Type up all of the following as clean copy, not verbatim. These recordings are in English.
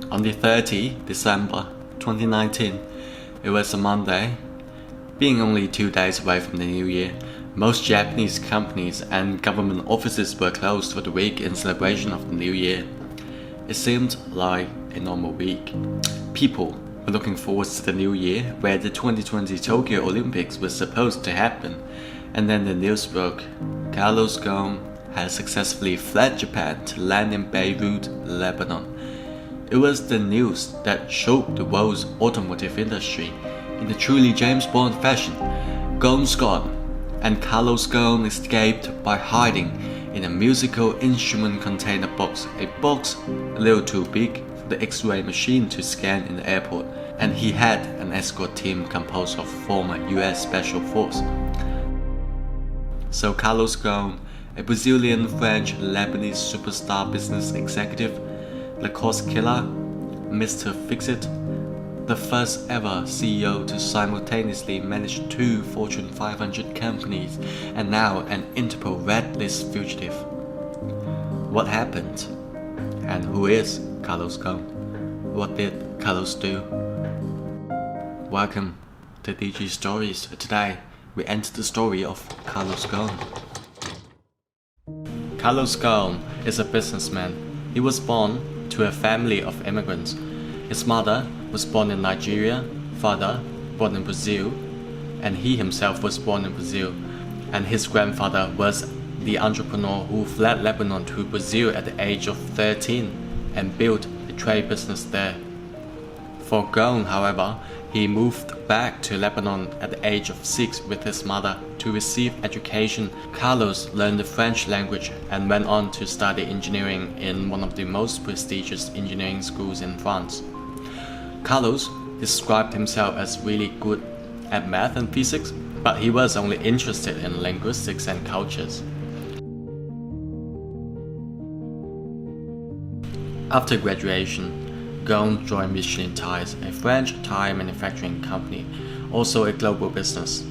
On the 30th December 2019, it was a Monday. Being only 2 days away from the New Year, most Japanese companies and government offices were closed for the week in celebration of the New Year. It seemed like a normal week. People were looking forward to the New Year, where the 2020 Tokyo Olympics was supposed to happen, and then the news broke. Carlos Ghosn had successfully fled Japan to land in Beirut, Lebanon. It was the news that shook the world's automotive industry. In a truly James Bond fashion, Ghosn's gone, and Carlos Ghosn escaped by hiding in a musical instrument container box, a box a little too big for the X-ray machine to scan in the airport, and he had an escort team composed of former US Special Force. So Carlos Ghosn, a Brazilian, French, Lebanese superstar business executive, the cost killer, Mr. Fix-It, the first ever CEO to simultaneously manage 2 Fortune 500 companies, and now an Interpol Red List fugitive. What happened? And who is Carlos Ghosn? What did Carlos do? Welcome to DG Stories. Today, we enter the story of Carlos Ghosn. Carlos Ghosn is a businessman. He was born to a family of immigrants. His mother was born in Nigeria, father born in Brazil, and he himself was born in Brazil, and his grandfather was the entrepreneur who fled Lebanon to Brazil at the age of 13 and built a trade business there. For Ghosn, however, he moved back to Lebanon at the age of 6 with his mother to receive education. Carlos learned the French language and went on to study engineering in one of the most prestigious engineering schools in France. Carlos described himself as really good at math and physics, but he was only interested in linguistics and cultures. After graduation, Ghosn joined Michelin Tires, a French tire manufacturing company, also a global business.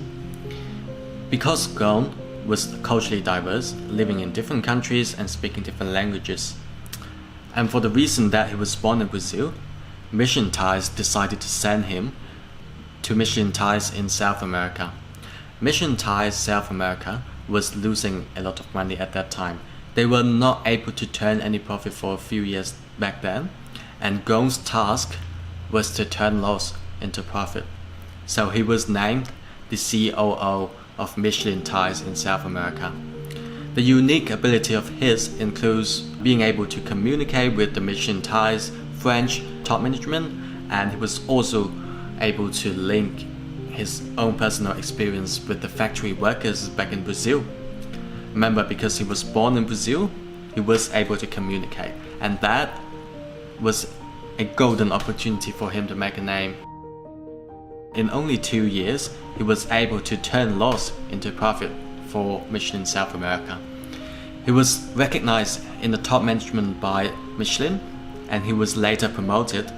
Because Ghosn was culturally diverse, living in different countries and speaking different languages, and for the reason that he was born in Brazil, Michelin Tires decided to send him to Michelin Tires in South America. Michelin Tires South America was losing a lot of money at that time. They were not able to turn any profit for a few years back then, and Ghosn's task was to turn loss into profit. So he was named the COO of Michelin Tires in South America. The unique ability of his includes being able to communicate with the Michelin Tires French top management, and he was also able to link his own personal experience with the factory workers back in Brazil. Remember, because he was born in Brazil, he was able to communicate, and that was a golden opportunity for him to make a name. In only 2 years, he was able to turn loss into profit for Michelin South America. He was recognized in the top management by Michelin, and he was later promoted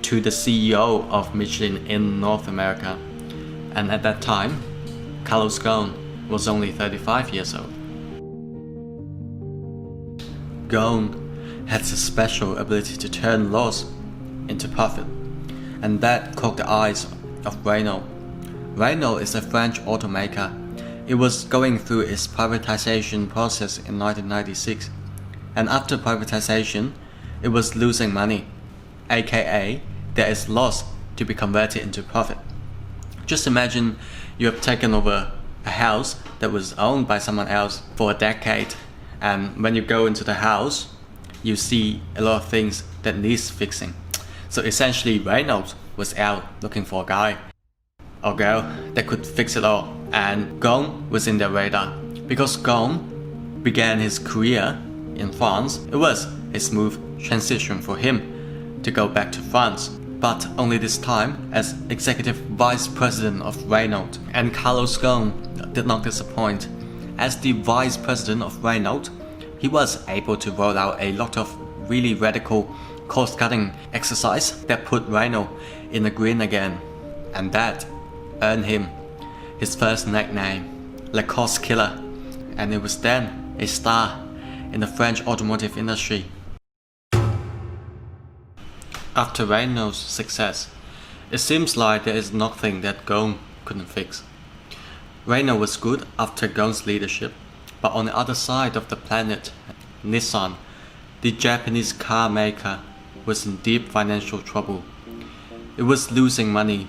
to the CEO of Michelin in North America. And at that time, Carlos Ghosn was only 35 years old. Ghosn had a special ability to turn loss into profit, and that caught the eyes of Renault. Renault is a French automaker. It was going through its privatization process in 1996, and after privatization, it was losing money, aka there is loss to be converted into profit. Just imagine you have taken over a house that was owned by someone else for a decade, and when you go into the house, you see a lot of things that needs fixing. So essentially, Renault was out looking for a guy or girl that could fix it all, and Ghosn was in their radar. Because Ghosn began his career in France, it was a smooth transition for him to go back to France, but only this time as Executive Vice President of Renault. And Carlos Ghosn did not disappoint. As the Vice President of Renault, he was able to roll out a lot of really radical cost-cutting exercise that put Renault in the green again, and that earned him his first nickname, Le Cost Killer, and it was then a star in the French automotive industry. After Renault's success, it seems like there is nothing that Ghosn couldn't fix. Renault was good after Ghosn's leadership, but on the other side of the planet, Nissan, the Japanese car maker, was in deep financial trouble. It was losing money,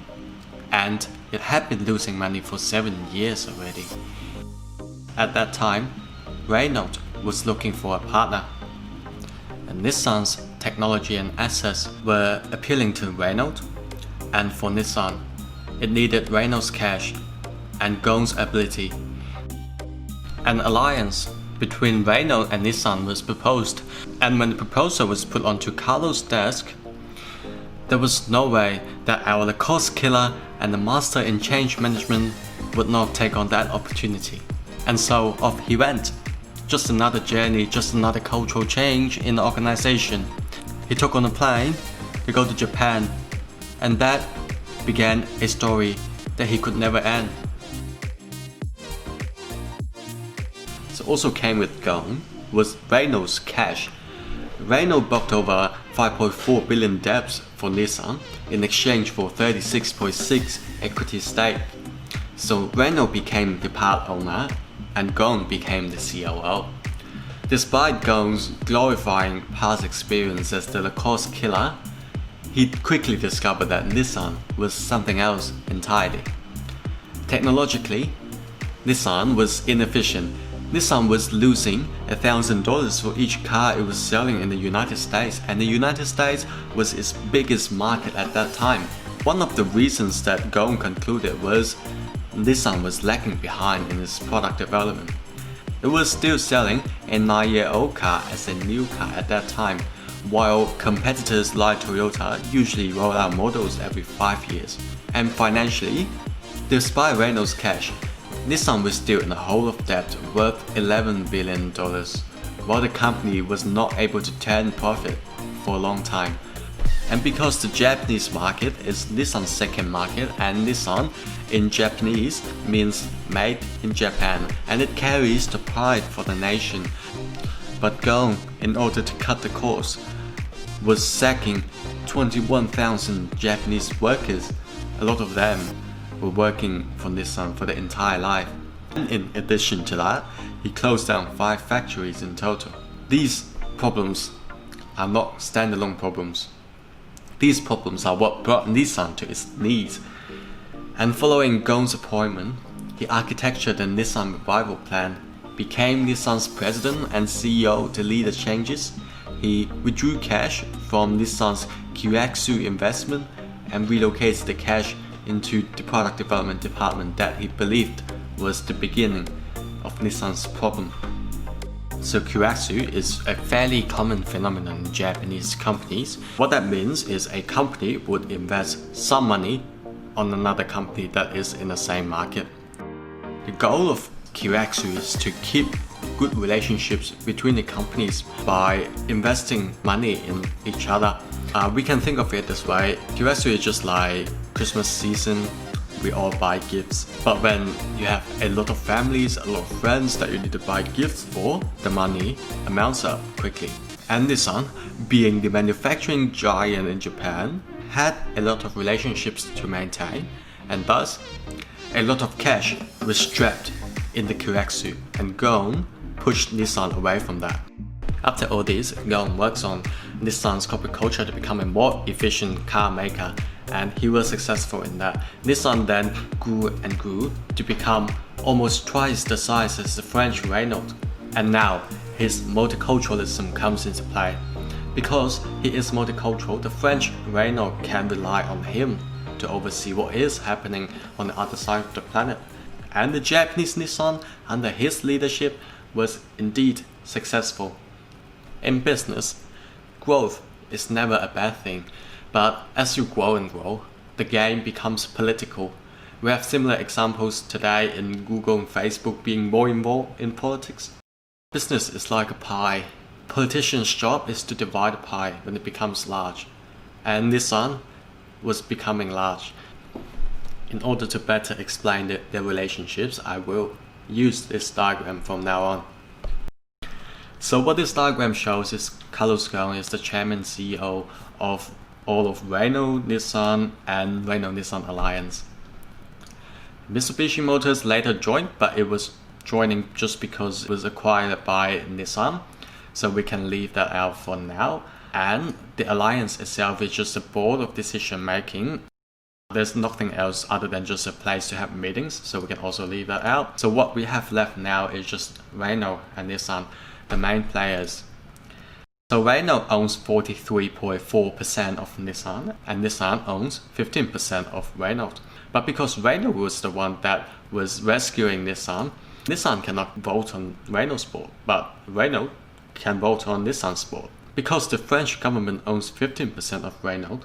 and it had been losing money for 7 years already. At that time, Renault was looking for a partner, and Nissan's technology and assets were appealing to Renault, and for Nissan, it needed Renault's cash and Ghosn's ability. An alliance between Renault and Nissan was proposed, and when the proposal was put onto Carlos' desk, there was no way that our cost killer and the master in change management would not take on that opportunity. And so off he went. Just another journey, just another cultural change in the organization. He took on a plane to go to Japan, and that began a story that he could never end. So also came with Ghosn was Renault's cash. Renault booked over 5.4 billion debts for Nissan in exchange for 36.6 equity stake. So Renault became the part owner and Ghosn became the COO. Despite Ghosn's glorifying past experience as the cost killer, he quickly discovered that Nissan was something else entirely. Technologically, Nissan was inefficient. Nissan was losing $1,000 for each car it was selling in the United States, and the United States was its biggest market at that time. One of the reasons that Ghosn concluded was Nissan was lagging behind in its product development. It was still selling a 9-year-old car as a new car at that time, while competitors like Toyota usually roll out models every 5 years. And financially, despite Renault's cash, Nissan was still in a hole of debt worth $11 billion, while the company was not able to turn profit for a long time. And because the Japanese market is Nissan's second market, and Nissan in Japanese means made in Japan, and it carries the pride for the nation. But Ghosn, in order to cut the cost, was sacking 21,000 Japanese workers. A lot of them were working for Nissan for their entire life. And in addition to that, he closed down 5 factories in total. These problems are not standalone problems. These problems are what brought Nissan to its knees. And following Ghosn's appointment, he architectured the Nissan revival plan, became Nissan's president and CEO to lead the changes. He withdrew cash from Nissan's Kyokushu investment and relocated the cash into the product development department that he believed was the beginning of Nissan's problem. So Kyokushu is a fairly common phenomenon in Japanese companies. What that means is a company would invest some money on another company that is in the same market. The goal of Kyokushu is to keep good relationships between the companies by investing money in each other. We can think of it this way. Kyokushu is just like Christmas season. We all buy gifts, but when you have a lot of families, a lot of friends that you need to buy gifts for, the money amounts up quickly. And Nissan, being the manufacturing giant in Japan, had a lot of relationships to maintain, and thus a lot of cash was trapped in the Kyokushu, and Ghosn pushed Nissan away from that. After all this, Ghosn works on Nissan's corporate culture to become a more efficient car maker, and he was successful in that. Nissan then grew and grew to become almost twice the size as the French Renault, and now his multiculturalism comes into play. Because he is multicultural, the French Renault can rely on him to oversee what is happening on the other side of the planet. And the Japanese Nissan, under his leadership, was indeed successful. In business, growth is never a bad thing, but as you grow and grow, the game becomes political. We have similar examples today in Google and Facebook being more involved in politics. Business is like a pie. Politicians' job is to divide the pie when it becomes large, and Nissan was becoming large. In order to better explain their relationships, I will use this diagram from now on. So what this diagram shows is Carlos Ghosn is the chairman CEO of all of Renault-Nissan and Renault-Nissan Alliance. Mitsubishi Motors later joined, but it was joining just because it was acquired by Nissan, so we can leave that out for now. And the alliance itself is just a board of decision making. There's nothing else other than just a place to have meetings, so we can also leave that out. So what we have left now is just Renault and Nissan, the main players. So Renault owns 43.4% of Nissan, and Nissan owns 15% of Renault. But because Renault was the one that was rescuing Nissan, Nissan cannot vote on Renault's board, but Renault can vote on Nissan's board. Because the French government owns 15% of Renault,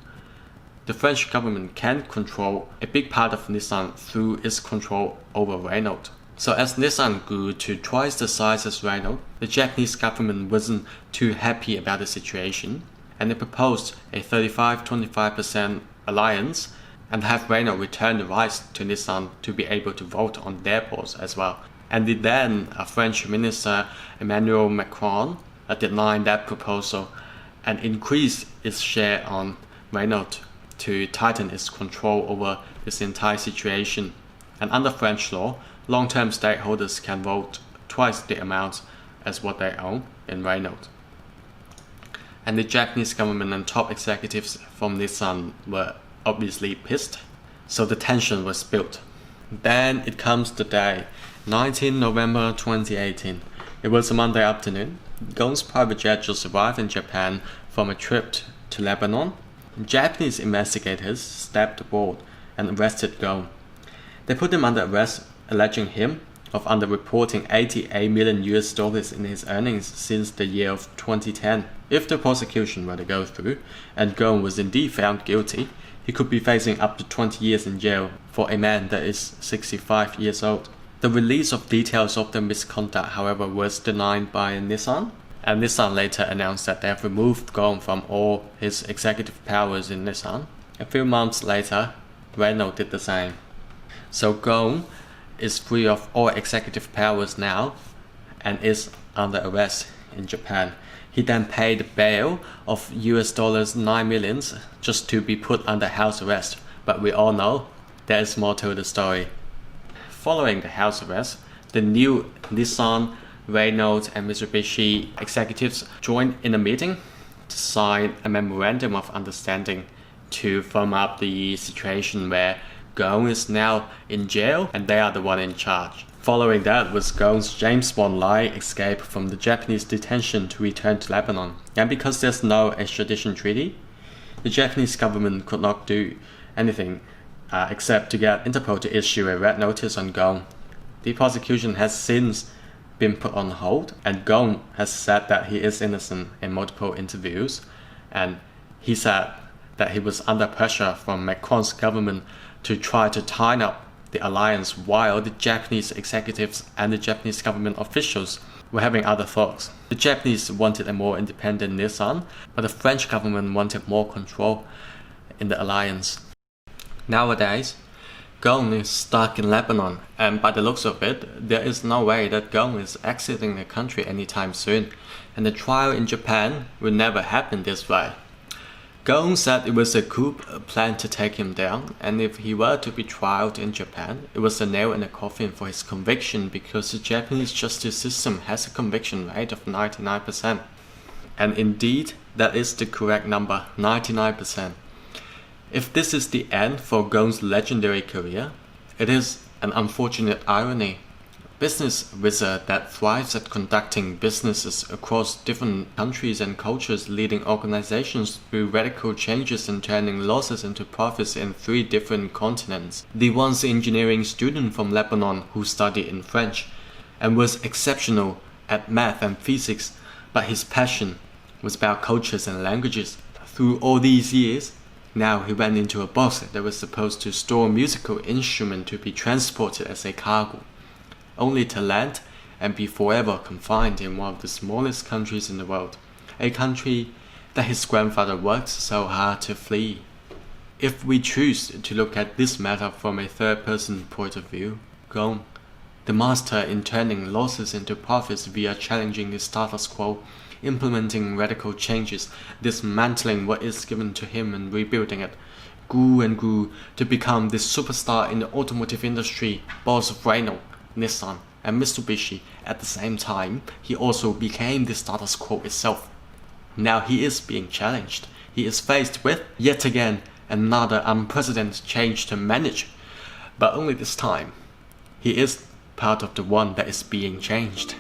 the French government can control a big part of Nissan through its control over Renault. So as Nissan grew to twice the size as Renault, the Japanese government wasn't too happy about the situation, and they proposed a 35-25% alliance and have Renault return the rights to Nissan to be able to vote on their boards as well. And the then French Minister Emmanuel Macron denied that proposal and increased its share on Renault to tighten its control over this entire situation. And under French law, long-term stakeholders can vote twice the amount as what they own in Renault. And the Japanese government and top executives from Nissan were obviously pissed, so the tension was built. Then it comes the day, 19 November 2018. It was a Monday afternoon. Ghosn's private jet just arrived in Japan from a trip to Lebanon. Japanese investigators stepped aboard and arrested Ghosn. They put him under arrest, alleging him of underreporting $88 million in his earnings since the year of 2010. If the prosecution were to go through, and Ghosn was indeed found guilty, he could be facing up to 20 years in jail for a man that is 65 years old. The release of details of the misconduct, however, was denied by Nissan, and Nissan later announced that they have removed Ghosn from all his executive powers in Nissan. A few months later, Renault did the same. So Ghosn is free of all executive powers now and is under arrest in Japan. He then paid bail of $9 million just to be put under house arrest, but we all know there is more to the story. Following the house arrest, the new Nissan, Renault and Mitsubishi executives joined in a meeting to sign a memorandum of understanding to firm up the situation where Ghosn is now in jail and they are the one in charge. Following that was Ghosn's James Bond-like escape from the Japanese detention to return to Lebanon. And because there's no extradition treaty, the Japanese government could not do anything except to get Interpol to issue a red notice on Ghosn. The prosecution has since been put on hold, and Ghosn has said that he is innocent in multiple interviews, and he said that he was under pressure from Macron's government to try to tie up the alliance while the Japanese executives and the Japanese government officials were having other thoughts. The Japanese wanted a more independent Nissan, but the French government wanted more control in the alliance. Nowadays, Ghosn is stuck in Lebanon, and by the looks of it, there is no way that Ghosn is exiting the country anytime soon, and the trial in Japan will never happen this way. Ghosn said it was a coup plan to take him down, and if he were to be trialed in Japan, it was a nail in the coffin for his conviction because the Japanese justice system has a conviction rate of 99%. And indeed, that is the correct number, 99%. If this is the end for Ghosn's legendary career, it is an unfortunate irony. Business wizard that thrives at conducting businesses across different countries and cultures, leading organizations through radical changes and turning losses into profits in 3 different continents. The once engineering student from Lebanon who studied in French and was exceptional at math and physics, but his passion was about cultures and languages. Through all these years, now he went into a box that was supposed to store a musical instrument to be transported as a cargo, only to land and be forever confined in one of the smallest countries in the world, a country that his grandfather worked so hard to flee. If we choose to look at this matter from a third-person point of view, Ghosn, the master in turning losses into profits via challenging the status quo, implementing radical changes, dismantling what is given to him and rebuilding it. Grew and grew to become this superstar in the automotive industry, boss of Renault, Nissan, and Mitsubishi. At the same time, he also became the status quo itself. Now he is being challenged. He is faced with, yet again, another unprecedented change to manage. But only this time, he is part of the one that is being changed.